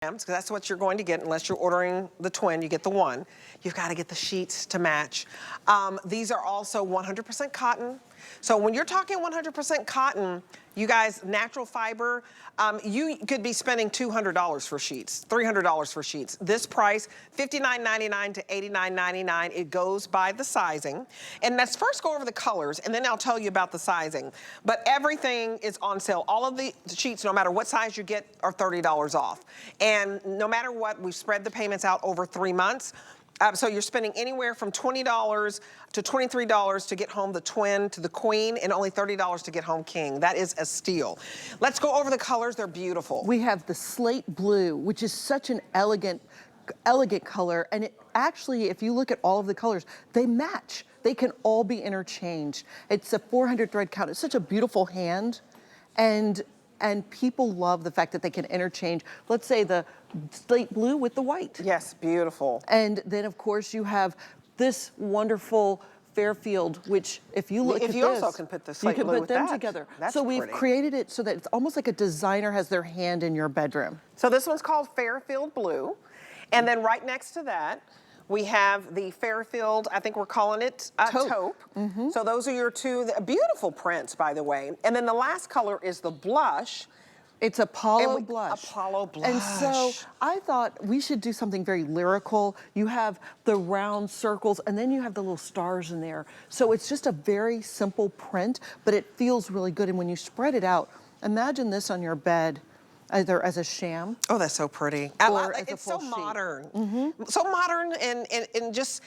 because that's what you're going to get unless you're ordering the twin, you get the one. You've got to get the sheets to match. These are also 100% cotton. So when you're talking 100% cotton, you guys, natural fiber, you could be spending $200 for sheets, $300 for sheets. This price, $59.99 to $89.99. It goes by the sizing. And let's first go over the colors, and then I'll tell you about the sizing. But everything is on sale. All of the sheets, no matter what size you get, are $30 off. And no matter what, we've spread the payments out over 3 months. So you're spending anywhere from $20 to $23 to get home the twin to the queen, and only $30 to get home king. That is a steal. Let's go over the colors. They're beautiful. We have the slate blue, which is such an elegant color. And it actually, if you look at all of the colors, they match. They can all be interchanged. It's a 400 thread count. It's such a beautiful hand. And people love the fact that they can interchange, let's say, the slate blue with the white. Yes, beautiful. And then, of course, you have this wonderful Fairfield, which, if you look at this, you also can put the slate blue you can with put them that. together. That's so we've pretty. created it so that it's almost like a designer has their hand in your bedroom. So this one's called Fairfield Blue. And then right next to that, we have the Fairfield, I think we're calling it taupe. So those are your two beautiful prints, by the way. And then the last color is the blush. It's Apollo blush. Apollo blush. And so I thought we should do something very lyrical. You have the round circles, and then you have the little stars in there. So it's just a very simple print, but it feels really good. And when you spread it out, imagine this on your bed, either as a sham. Oh, that's so pretty. Or as it's a full so sheet. modern. So modern and just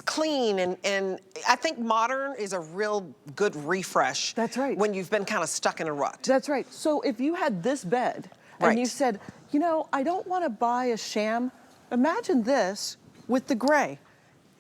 clean. And I think modern is a real good refresh. That's right. When you've been kind of stuck in a rut. That's right. So if you had this bed and you said, you know, I don't want to buy a sham, imagine this with the gray.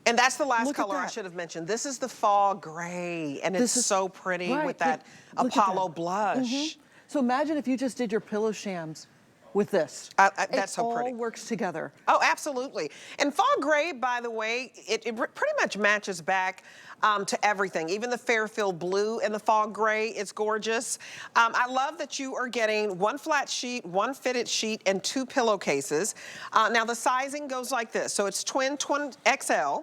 And that's the last color I should have mentioned. This is the fall gray, and it's so pretty with that Apollo blush. So imagine if you just did your pillow shams with this. That's so pretty. It all works together. Oh, absolutely. And fall gray, by the way, it pretty much matches back to everything. Even the Fairfield blue and the fall gray, it's gorgeous. I love that you are getting one flat sheet, one fitted sheet, and 2 pillowcases. Now the sizing goes like this. So it's twin XL.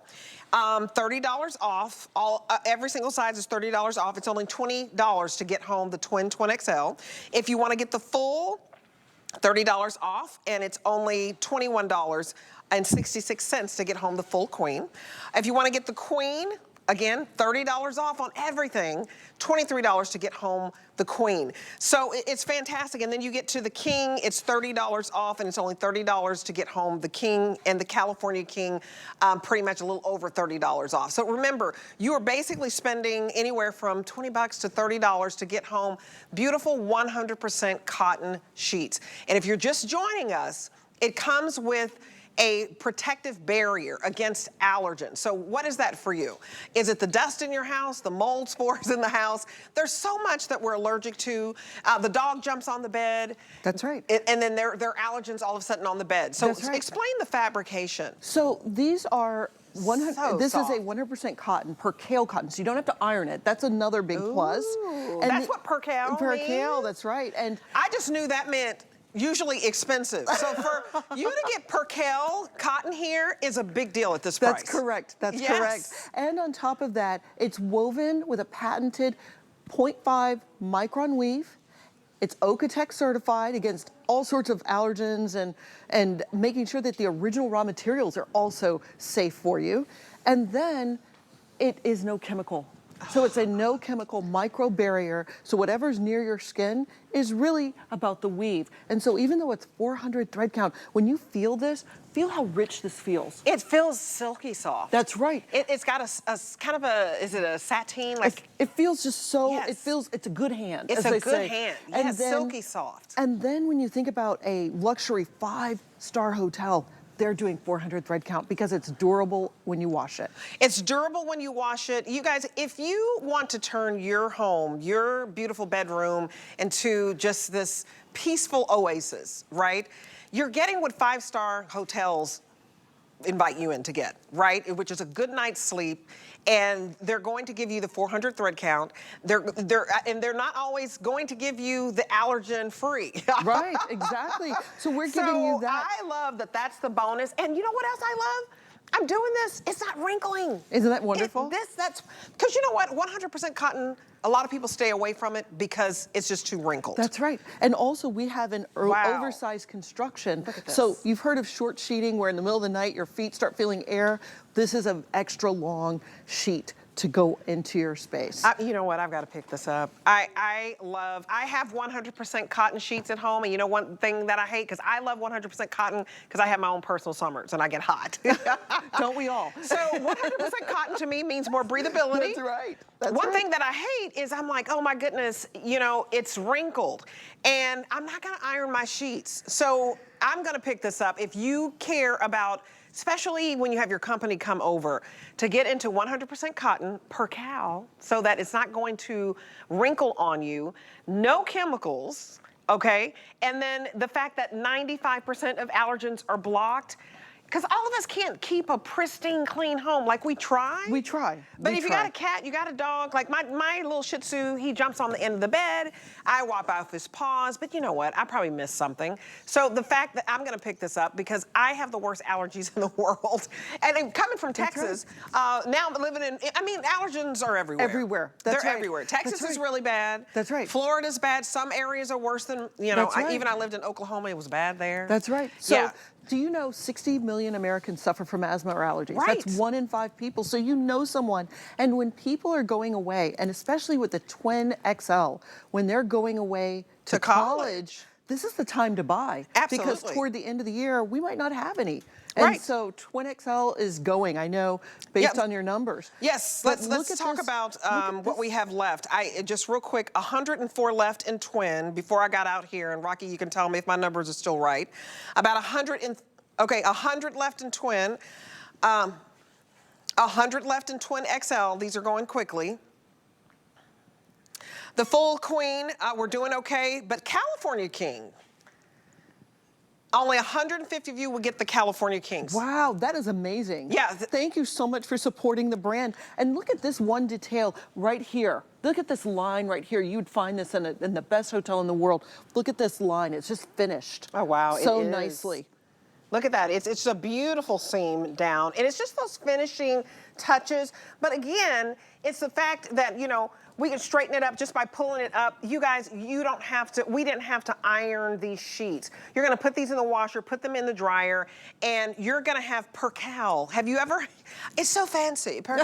$30 off. Every single size is $30 off. It's only $20 to get home the twin XL. If you want to get the full, $30 off, and it's only $21.66 to get home the full queen. If you want to get the queen, again, $30 off on everything, $23 to get home the queen. So it's fantastic. And then you get to the king, it's $30 off, and it's only $30 to get home the king, and the California king, pretty much a little over $30 off. So remember, you are basically spending anywhere from $20 to $30 to get home beautiful 100% cotton sheets. And if you're just joining us, it comes with a protective barrier against allergens. So what is that for you? Is it the dust in your house, the mold spores in the house? There's so much that we're allergic to. The dog jumps on the bed. That's right. And then there are allergens all of a sudden on the bed. So explain the fabrication. So these are 100. This soft. is a 100% cotton, percale cotton, so you don't have to iron it. That's another big plus. And that's what percale means? Percale, that's right. And I just knew that meant usually expensive. So for you to get percale cotton here is a big deal at this price. That's correct. That's correct. And on top of that, it's woven with a patented 0.5 micron weave. It's OEKOTEX certified against all sorts of allergens and making sure that the original raw materials are also safe for you. And then it is no chemical. So it's a no chemical micro barrier. So whatever's near your skin is really about the weave. And so even though it's 400 thread count, when you feel this, feel how rich this feels. It feels silky soft. That's right. It's got a kind of a, is it a sateen? Like it feels just so, it's a good hand. It's a good hand. And yes, silky soft. And then when you think about a luxury 5-star hotel, they're doing 400 thread count because it's durable when you wash it. It's durable when you wash it. You guys, if you want to turn your home, your beautiful bedroom into just this peaceful oasis, right? You're getting what 5-star hotels invite you in to get, right? Which is a good night's sleep. And they're going to give you the 400 thread count. They're not always going to give you the allergen free. Right, exactly. So we're giving you that. I love that that's the bonus. And you know what else I love? I'm doing this, it's not wrinkling. Isn't that wonderful? Because you know what, 100% cotton, a lot of people stay away from it because it's just too wrinkled. That's right. And also we have an Wow. oversized construction. Look at this. So you've heard of short sheeting where in the middle of the night your feet start feeling air. This is an extra long sheet to go into your space. You know what, I've got to pick this up. I have 100% cotton sheets at home, and you know one thing that I hate, because I love 100% cotton, because I have my own personal summers and I get hot. Don't we all? So 100% cotton to me means more breathability. That's right. That's One right. thing that I hate is I'm like, oh my goodness, you know, it's wrinkled, and I'm not gonna iron my sheets. So I'm gonna pick this up. If you care about, especially when you have your company come over, to get into 100% cotton per cow so that it's not going to wrinkle on you, no chemicals, okay? And then the fact that 95% of allergens are blocked, because all of us can't keep a pristine, clean home. Like, we try. We try. But We if you try. got a cat, you got a dog, like my little Shih Tzu, he jumps on the end of the bed, I wipe off his paws, but you know what, I probably missed something. So the fact that I'm gonna pick this up, because I have the worst allergies in the world. And coming from Texas, now I'm living in, I mean, allergens are everywhere. Everywhere. That's They're right. everywhere. Texas That's is right. really bad. That's right. Florida's bad. Some areas are worse than, you know, That's right. even I lived in Oklahoma, it was bad there. That's right. So yeah. do you know 60 million Americans suffer from asthma or allergies? Right. That's 1 in 5 people. So you know someone. And when people are going away, and especially with the Twin XL, when they're going away to college, this is the time to buy. Absolutely. Because toward the end of the year, we might not have any. And Right. so Twin XL is going, I know, based Yep. on your numbers. Yes, But let's look at talk this. about Look at what this. we have left. Just real quick, 104 left in twin before I got out here, and Rocky, you can tell me if my numbers are still right. About 100 left in twin, 100 left in twin XL. These are going quickly. The full queen, we're doing okay, but California king. Only 150 of you will get the California Kings. Wow, that is amazing. Yeah. Thank you so much for supporting the brand. And look at this one detail right here. Look at this line right here. You'd find this in the best hotel in the world. Look at this line. It's just finished. Oh, wow. So it is. nicely. Look at that. It's a beautiful seam down. And it's just those finishing touches. But again, it's the fact that, you know, we can straighten it up just by pulling it up. You guys, you don't have to, we didn't have to iron these sheets. You're gonna put these in the washer, put them in the dryer, and you're gonna have percale. Have you ever, it's so fancy, percale.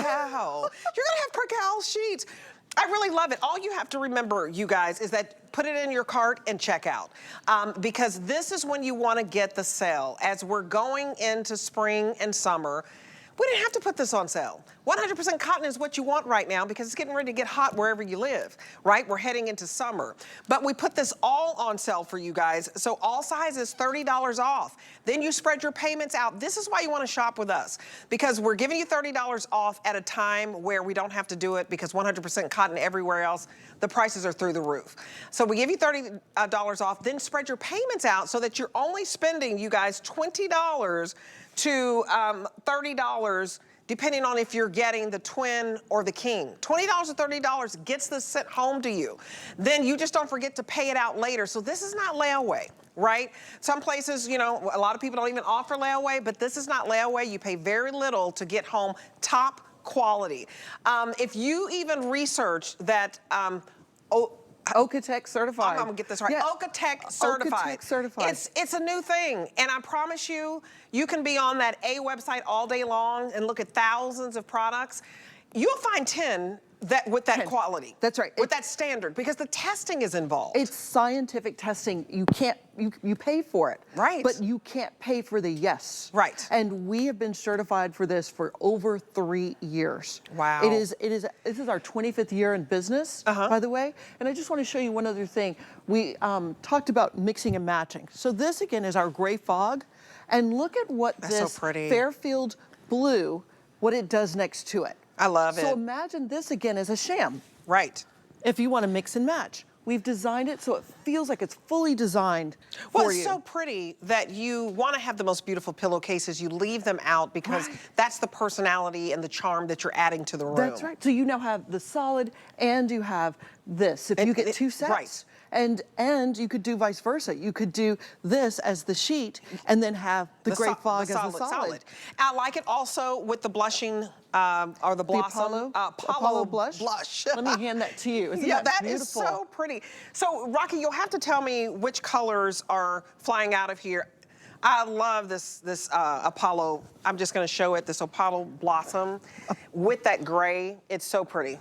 You're gonna have percale sheets. I really love it. All you have to remember, you guys, is that put it in your cart and check out. Because this is when you wanna get the sale. As we're going into spring and summer, we didn't have to put this on sale. 100% cotton is what you want right now because it's getting ready to get hot wherever you live, right? We're heading into summer. But we put this all on sale for you guys. So all sizes, $30 off. Then you spread your payments out. This is why you want to shop with us, because we're giving you $30 off at a time where we don't have to do it, because 100% cotton everywhere else, the prices are through the roof. So we give you $30 off, then spread your payments out so that you're only spending, you guys, $20 to $30, depending on if you're getting the twin or the king. $20 or $30 gets this sent home to you. Then you just don't forget to pay it out later. So this is not layaway, right? Some places, you know, a lot of people don't even offer layaway, but this is not layaway. You pay very little to get home top quality. If you even research that, OEKOTEX certified. I'm gonna get this right. Yeah. OEKOTEX certified. OEKOTEX certified. It's a new thing, and I promise you, you can be on that A website all day long and look at thousands of products. You'll find 10 that with that 10. quality. That's right. With that standard, because the testing is involved. It's scientific testing. You can't, you pay for it. Right. But you can't pay for the yes. Right. And we have been certified for this for over 3 years. Wow. This is our 25th year in business, by the way. And I just want to show you one other thing. We talked about mixing and matching. So this again is our gray fog. And look at what That's this so pretty. Fairfield blue, what it does next to it. I love it. So imagine this again as a sham. Right. If you want to mix and match. we've designed it so it feels like it's fully designed Well, for it's you. so pretty that you want to have the most beautiful pillowcases. You leave them out because that's the personality and the charm that you're adding to the room. That's right. So you now have the solid and you have this. If you get two sets. Right. And you could do vice versa. You could do this as the sheet and then have the gray fog as the solid. I like it also with the blushing or the blossom. Apollo blush. Blush. Let me hand that to you. Isn't Yeah, that that is beautiful? so pretty. So, Rocky, you'll have to tell me which colors are flying out of here. I love this Apollo. I'm just going to show it, this Apollo blossom with that gray. It's so pretty.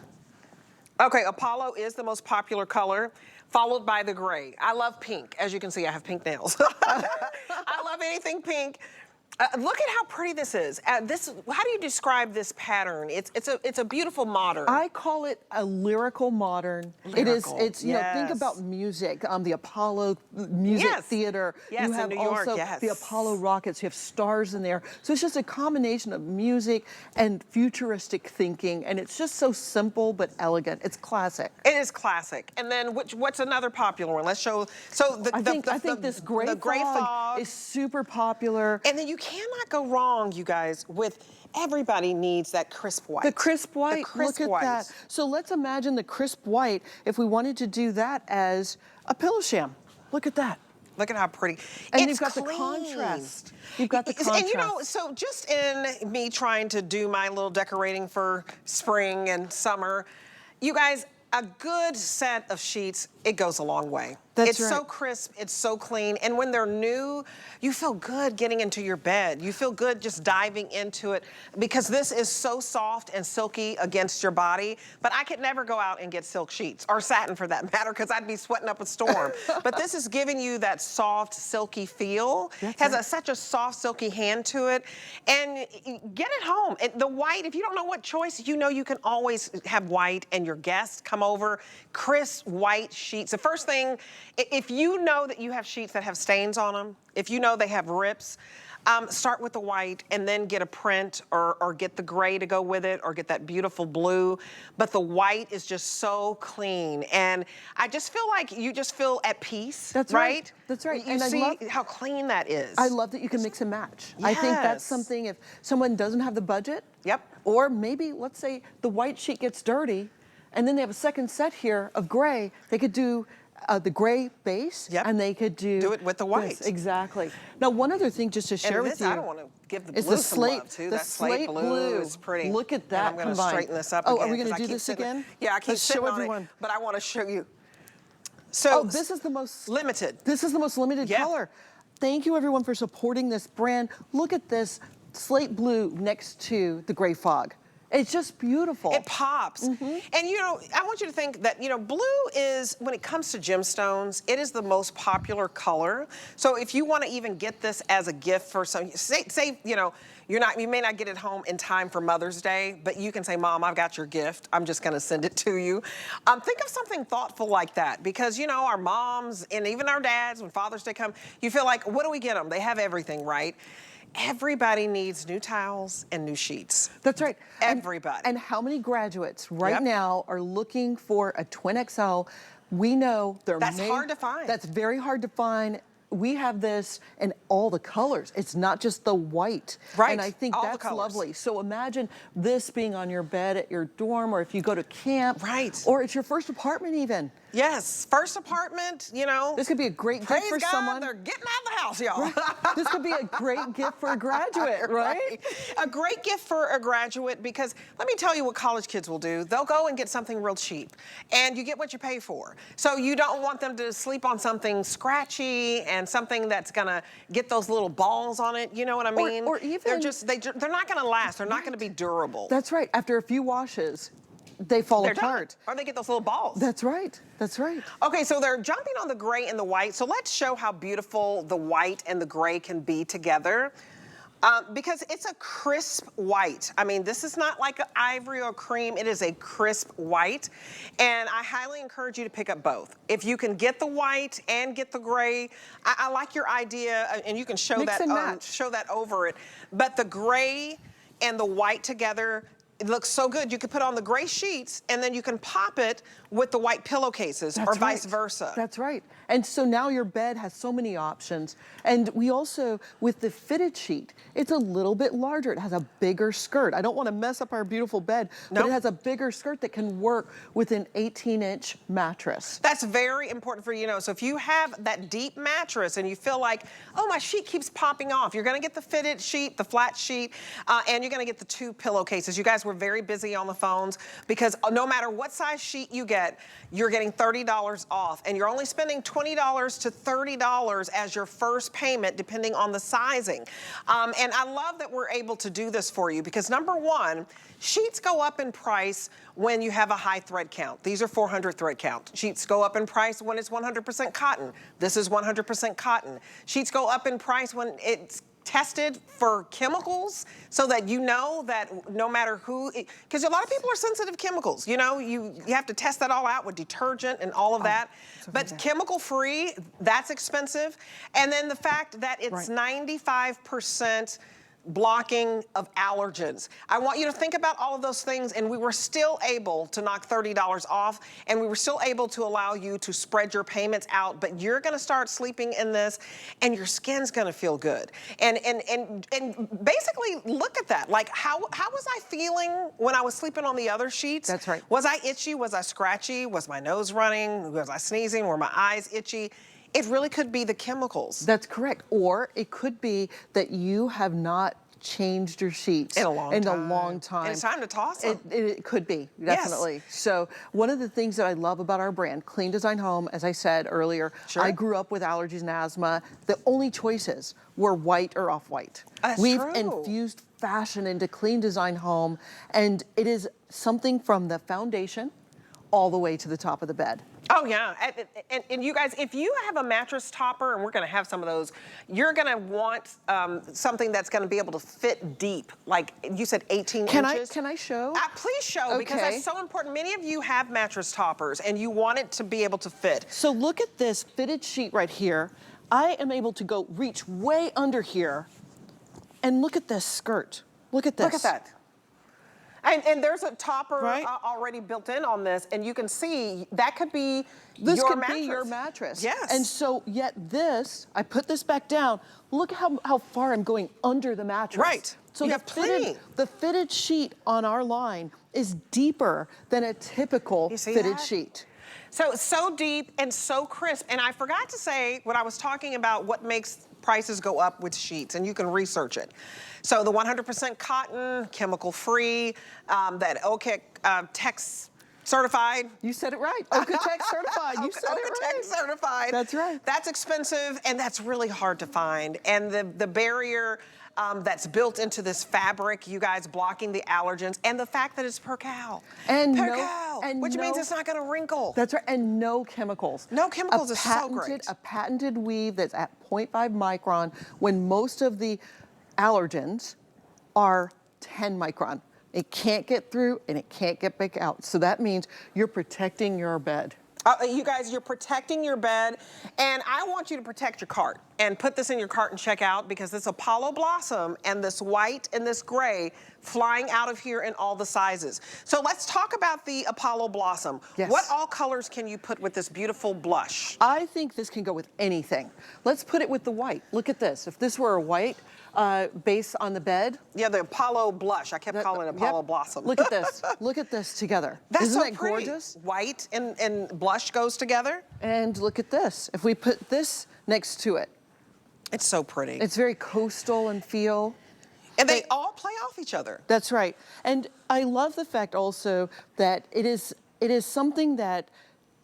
Okay, Apollo is the most popular color, followed by the gray. I love pink. As you can see, I have pink nails. I love anything pink. Look at how pretty this is. How do you describe this pattern? It's a beautiful modern. I call it a lyrical modern. Lyrical, It's you know, think yes. about music. The Apollo Music Theater. Yes, you in have New York, also yes. the Apollo rockets. You have stars in there. So it's just a combination of music and futuristic thinking, and it's just so simple but elegant. It's classic. It is classic. And then what's another popular one? Let's show. So I think this gray fog is super popular. And then you cannot go wrong, you guys, with everybody needs that crisp white. The crisp white, The crisp look at white. that. So let's imagine the crisp white if we wanted to do that as a pillow sham. Look at that. Look at how pretty. And it's you've got clean. the contrast. You've got the contrast. And you know, so just in me trying to do my little decorating for spring and summer, you guys, a good set of sheets, it goes a long way. That's It's right. so crisp, it's so clean, and when they're new, you feel good getting into your bed. You feel good just diving into it because this is so soft and silky against your body, but I could never go out and get silk sheets, or satin for that matter, because I'd be sweating up a storm. But this is giving you that soft, silky feel. That's Has right. such a soft, silky hand to it, and get it home. The white, if you don't know what choice, you know you can always have white, and your guests come over, crisp white sheets. The first thing, if you know that you have sheets that have stains on them, if you know they have rips, start with the white and then get a print or get the gray to go with it or get that beautiful blue. But the white is just so clean. And I just feel like you just feel at peace, That's right. That's right. You And I see love- how clean that is. I love that you can mix and match. I think that's Yes. something if someone doesn't have the budget. Yep. Or maybe, let's say, the white sheet gets dirty, and then they have a second set here of gray. They could do the gray base, Yep. and they could do it with the white. this. Exactly. Now, one other thing just to share And with this, you. I don't want to give the is blue the some slate, love too. the That slate blue is pretty. Look at And that I'm going to combined. straighten this up Oh, again. are we going 'cause to I do keep this sitting- again? Yeah, I keep Let's sitting show on everyone. it, but I want to show you. So Oh, this is the most limited. This is the most limited Yeah. color. Thank you everyone for supporting this brand. Look at this slate blue next to the gray fog. It's just beautiful. It pops. Mm-hmm. And you know, I want you to think that, you know, blue is, when it comes to gemstones, it is the most popular color. So if you want to even get this as a gift for some, say, you know, you may not get it home in time for Mother's Day, but you can say, Mom, I've got your gift. I'm just going to send it to you. Think of something thoughtful like that, because, you know, our moms and even our dads, when Father's Day comes, you feel like, what do we get them? They have everything, right? Everybody needs new towels and new sheets. That's right. Everybody. And how many graduates right Yep. now are looking for a twin XL? We know That's hard to find. That's very hard to find. We have this in all the colors. It's not just the white. Right, And I think all the that's colors. lovely. So imagine this being on your bed at your dorm, or if you go to camp. Right. Or it's your first apartment even. Yes, first apartment, you know. This could be a great Praise gift for God, someone. they're getting out of the house, y'all. This could be a great gift for a graduate, right? A great gift for a graduate, because let me tell you what college kids will do. They'll go and get something real cheap, and you get what you pay for. So you don't want them to sleep on something scratchy and something that's gonna get those little balls on it. You know what I mean? Or even- they're not gonna last. They're not gonna be durable. That's right. After a few washes, they fall They're done. apart. Or they get those little balls. That's right. That's right. Okay, so they're jumping on the gray and the white. So let's show how beautiful the white and the gray can be together. Because it's a crisp white. I mean, this is not like an ivory or cream. It is a crisp white. And I highly encourage you to pick up both. If you can get the white and get the gray, I like your idea, and you can show Mix that and match. show that over it. But the gray and the white together, it looks so good. You could put on the gray sheets and then you can pop it with the white pillowcases or vice versa. That's right. And so now your bed has so many options. And we also, with the fitted sheet, it's a little bit larger. It has a bigger skirt. I don't want to mess up our beautiful bed, but it has a bigger skirt that can work with an 18-inch mattress. That's very important for you to know. So if you have that deep mattress and you feel like, oh, my sheet keeps popping off, you're going to get the fitted sheet, the flat sheet, and you're going to get the 2 pillowcases. You guys were very busy on the phones because no matter what size sheet you get, you're getting $30 off, and you're only spending $20 to $30 as your first payment, depending on the sizing. And I love that we're able to do this for you because number one, sheets go up in price when you have a high thread count. These are 400 thread count. Sheets go up in price when it's 100% cotton. This is 100% cotton. Sheets go up in price when it's tested for chemicals so that you know that no matter who, because a lot of people are sensitive to chemicals. You know, you have to test that all out with detergent and all of that. But chemical free, that's expensive. And then the fact that it's 95% blocking of allergens. I want you to think about all of those things, and we were still able to knock $30 off, and we were still able to allow you to spread your payments out, but you're gonna start sleeping in this, and your skin's gonna feel good. And basically, look at that. Like, how was I feeling when I was sleeping on the other sheets? That's right. Was I itchy? Was I scratchy? Was my nose running? Was I sneezing? Were my eyes itchy? It really could be the chemicals. That's correct. Or it could be that you have not changed your sheets in a long time. And it's time to toss them. It could be, definitely. Yes. So one of the things that I love about our brand, Clean Design Home, as I said earlier, I grew up with allergies and asthma. The only choices were white or off-white. We've infused fashion into Clean Design Home, and it is something from the foundation all the way to the top of the bed. Oh yeah, and you guys, if you have a mattress topper, and we're gonna have some of those, you're gonna want something that's gonna be able to fit deep. Like you said, 18 inches. Can I show? Please show, because that's so important. Many of you have mattress toppers and you want it to be able to fit. So look at this fitted sheet right here. I am able to reach way under here, and look at this skirt. Look at this. Look at that. And there's a topper already built in on this, and you can see that could be your mattress. Yes. And so, yet this, I put this back down. Look how far I'm going under the mattress. Right. So the fitted sheet on our line is deeper than a typical fitted sheet. So deep and so crisp. And I forgot to say when I was talking about what makes prices go up with sheets, and you can research it. So the 100% cotton, chemical-free, that OEKOTEX certified. You said it right. OEKOTEX certified. You said it right. OEKOTEX certified. That's right. That's expensive, and that's really hard to find. And the barrier that's built into this fabric, you guys, blocking the allergens, and the fact that it's percal. Which means it's not gonna wrinkle. That's right, and no chemicals. No chemicals is so great. A patented weave that's at 0.5 micron, when most of the allergens are 10 micron. It can't get through and it can't get back out. So that means you're protecting your bed. You guys, you're protecting your bed, and I want you to protect your cart and put this in your cart and check out, because this Apollo Blossom and this white and this gray flying out of here in all the sizes. So let's talk about the Apollo Blossom. Yes. What all colors can you put with this beautiful blush? I think this can go with anything. Let's put it with the white. Look at this. If this were a white base on the bed. Yeah, the Apollo blush. I kept calling it Apollo Blossom. Look at this. Look at this together. Isn't that gorgeous? White and blush goes together. And look at this. If we put this next to it. It's so pretty. It's very coastal in feel. And they all play off each other. That's right. And I love the fact also that it is something that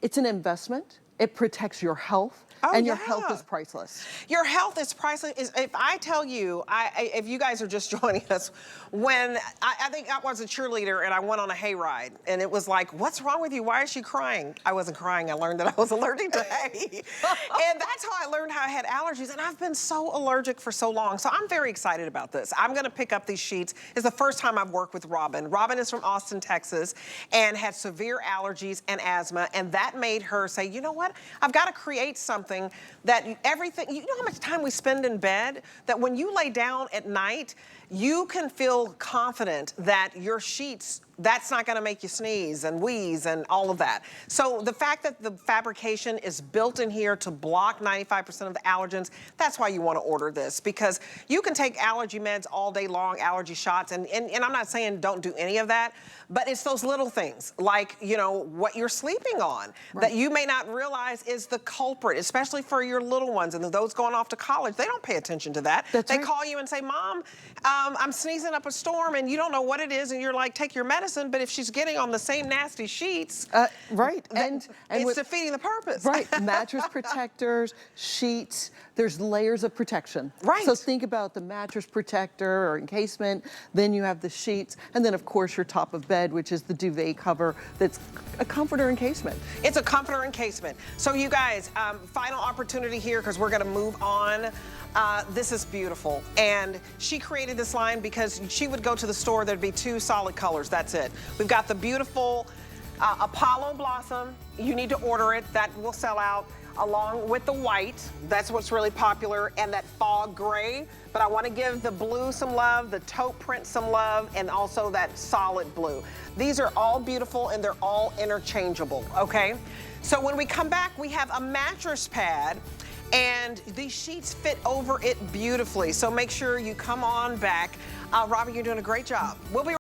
it's an investment. It protects your health. And your health is priceless. Your health is priceless. If I tell you, if you guys are just joining us, when I think I was a cheerleader and I went on a hayride, and it was like, what's wrong with you? Why is she crying? I wasn't crying. I learned that I was allergic to hay. And that's how I learned how I had allergies. And I've been so allergic for so long. So I'm very excited about this. I'm going to pick up these sheets. It's the first time I've worked with Robin. Robin is from Austin, Texas, and had severe allergies and asthma. And that made her say, you know what? I've got to create something something that everything, you know how much time we spend in bed? That when you lay down at night, you can feel confident that your sheets, that's not gonna make you sneeze and wheeze and all of that. So the fact that the fabrication is built in here to block 95% of the allergens, that's why you wanna order this, because you can take allergy meds all day long, allergy shots, and I'm not saying don't do any of that, but it's those little things, like, you know, what you're sleeping on, that you may not realize is the culprit, especially for your little ones and those going off to college. They don't pay attention to that. They call you and say, Mom, I'm sneezing up a storm, and you don't know what it is, and you're like, take your medicine, but if she's getting on the same nasty sheets, and it's defeating the purpose. Right, mattress protectors, sheets, there's layers of protection. Right. So think about the mattress protector or encasement, then you have the sheets, and then of course your top of bed, which is the duvet cover that's a comforter encasement. It's a comforter encasement. So you guys, final opportunity here, because we're gonna move on. This is beautiful. And she created this line because she would go to the store, there'd be 2 solid colors, that's it. We've got the beautiful Apollo Blossom. You need to order it, that will sell out, along with the white. That's what's really popular, and that fog gray. But I wanna give the blue some love, the taupe print some love, and also that solid blue. These are all beautiful and they're all interchangeable, okay? So when we come back, we have a mattress pad, and these sheets fit over it beautifully. So make sure you come on back. Robin, you're doing a great job. We'll be